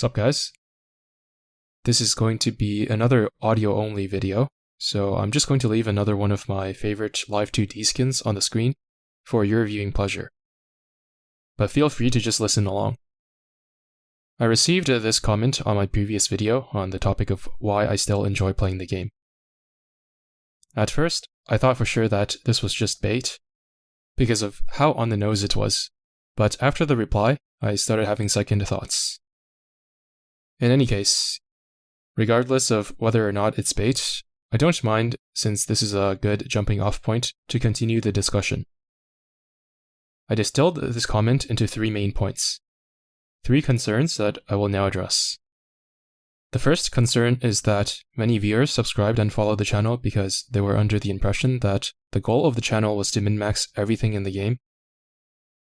Sup guys? This is going to be another audio-only video, so I'm just going to leave another one of my favorite Live 2D skins on the screen for your viewing pleasure. But feel free to just listen along. I received this comment on my previous video on the topic of why I still enjoy playing the game. At first, I thought for sure that this was just bait, because of how on the nose it was, but after the reply, I started having second thoughts. In any case, regardless of whether or not it's bait, I don't mind since this is a good jumping off point to continue the discussion. I distilled this comment into 3 main points. 3 concerns that I will now address. The first concern is that many viewers subscribed and followed the channel because they were under the impression that the goal of the channel was to min-max everything in the game,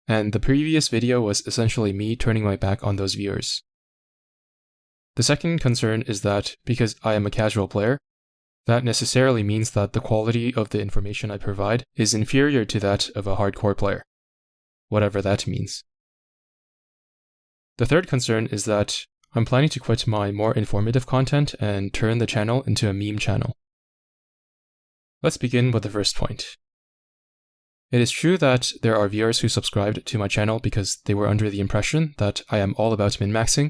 and the previous video was essentially me turning my back on those viewers. The second concern is that because I am a casual player, that necessarily means that the quality of the information I provide is inferior to that of a hardcore player, whatever that means. The third concern is that I'm planning to quit my more informative content and turn the channel into a meme channel. Let's begin with the first point. It is true that there are viewers who subscribed to my channel because they were under the impression that I am all about min-maxing,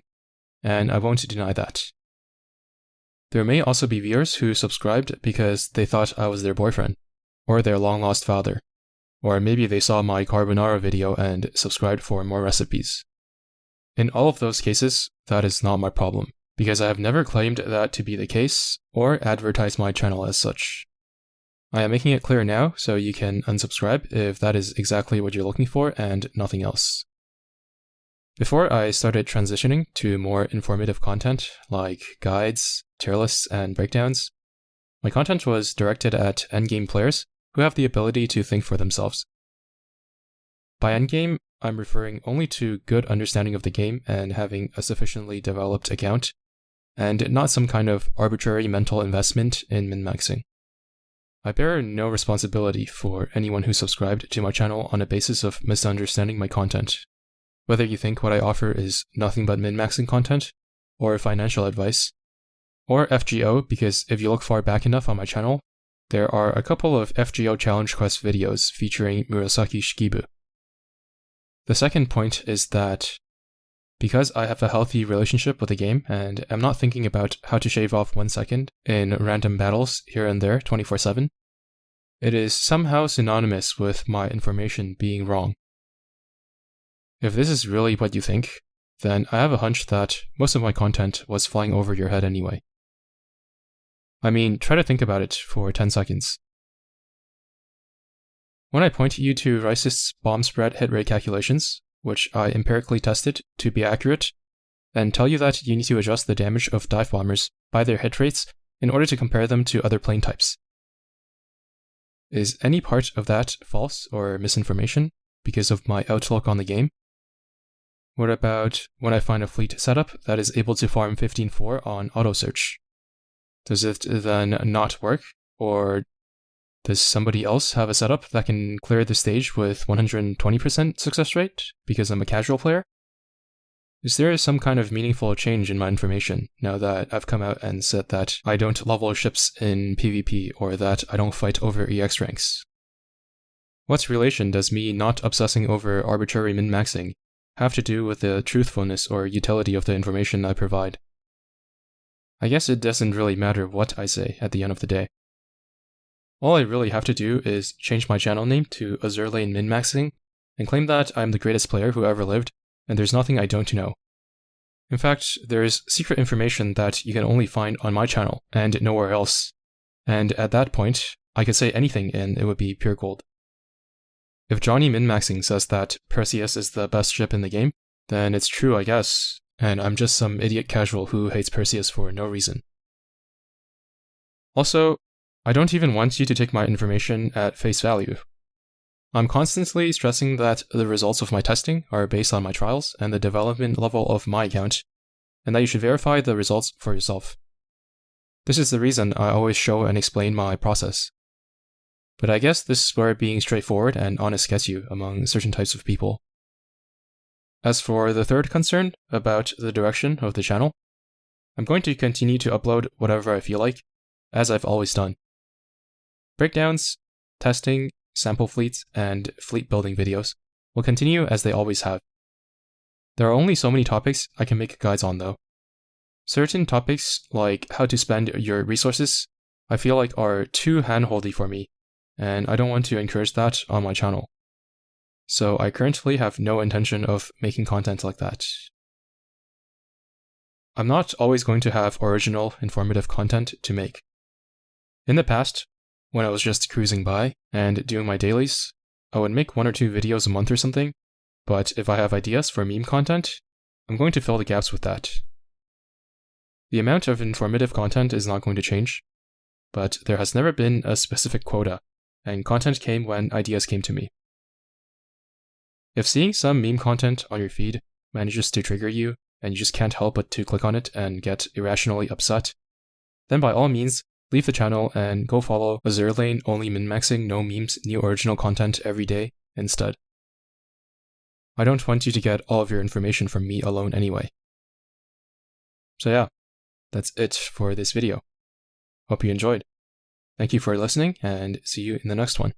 and I won't deny that. There may also be viewers who subscribed because they thought I was their boyfriend, or their long-lost father, or maybe they saw my carbonara video and subscribed for more recipes. In all of those cases, that is not my problem, because I have never claimed that to be the case, or advertised my channel as such. I am making it clear now, so you can unsubscribe if that is exactly what you're looking for and nothing else. Before I started transitioning to more informative content, like guides, tier lists, and breakdowns, my content was directed at endgame players who have the ability to think for themselves. By endgame, I'm referring only to good understanding of the game and having a sufficiently developed account, and not some kind of arbitrary mental investment in min-maxing. I bear no responsibility for anyone who subscribed to my channel on a basis of misunderstanding my content. Whether you think what I offer is nothing but min-maxing content, or financial advice, or FGO, because if you look far back enough on my channel, there are a couple of FGO Challenge Quest videos featuring Murasaki Shikibu. The second point is that because I have a healthy relationship with the game and am not thinking about how to shave off 1 second in random battles here and there 24/7, it is somehow synonymous with my information being wrong. If this is really what you think, then I have a hunch that most of my content was flying over your head anyway. I mean, try to think about it for 10 seconds. When I point you to Ricist's bomb spread hit rate calculations, which I empirically tested to be accurate, and tell you that you need to adjust the damage of dive bombers by their hit rates in order to compare them to other plane types. Is any part of that false or misinformation because of my outlook on the game? What about when I find a fleet setup that is able to farm 15-4 on auto search? Does it then not work, or does somebody else have a setup that can clear the stage with 120% success rate because I'm a casual player? Is there some kind of meaningful change in my information now that I've come out and said that I don't level ships in PvP or that I don't fight over EX ranks? What relation does me not obsessing over arbitrary min-maxing have to do with the truthfulness or utility of the information I provide? I guess it doesn't really matter what I say at the end of the day. All I really have to do is change my channel name to Azur Lane Min-Maxing and claim that I'm the greatest player who ever lived, and there's nothing I don't know. In fact, there is secret information that you can only find on my channel and nowhere else, and at that point, I could say anything and it would be pure gold. If Johnny Min-Maxing says that Perseus is the best ship in the game, then it's true I guess, and I'm just some idiot casual who hates Perseus for no reason. Also, I don't even want you to take my information at face value. I'm constantly stressing that the results of my testing are based on my trials and the development level of my account, and that you should verify the results for yourself. This is the reason I always show and explain my process. But I guess this is where being straightforward and honest gets you among certain types of people. As for the third concern about the direction of the channel, I'm going to continue to upload whatever I feel like, as I've always done. Breakdowns, testing, sample fleets, and fleet building videos will continue as they always have. There are only so many topics I can make guides on though. Certain topics, like how to spend your resources, I feel like are too handholdy for me, and I don't want to encourage that on my channel. So I currently have no intention of making content like that. I'm not always going to have original, informative content to make. In the past, when I was just cruising by and doing my dailies, I would make 1 or 2 videos a month or something, but if I have ideas for meme content, I'm going to fill the gaps with that. The amount of informative content is not going to change, but there has never been a specific quota, and content came when ideas came to me. If seeing some meme content on your feed manages to trigger you, and you just can't help but to click on it and get irrationally upset, then by all means, leave the channel and go follow Azur lane only min-maxing no memes new original content every day instead. I don't want you to get all of your information from me alone anyway. So yeah, that's it for this video. Hope you enjoyed. Thank you for listening, and see you in the next one.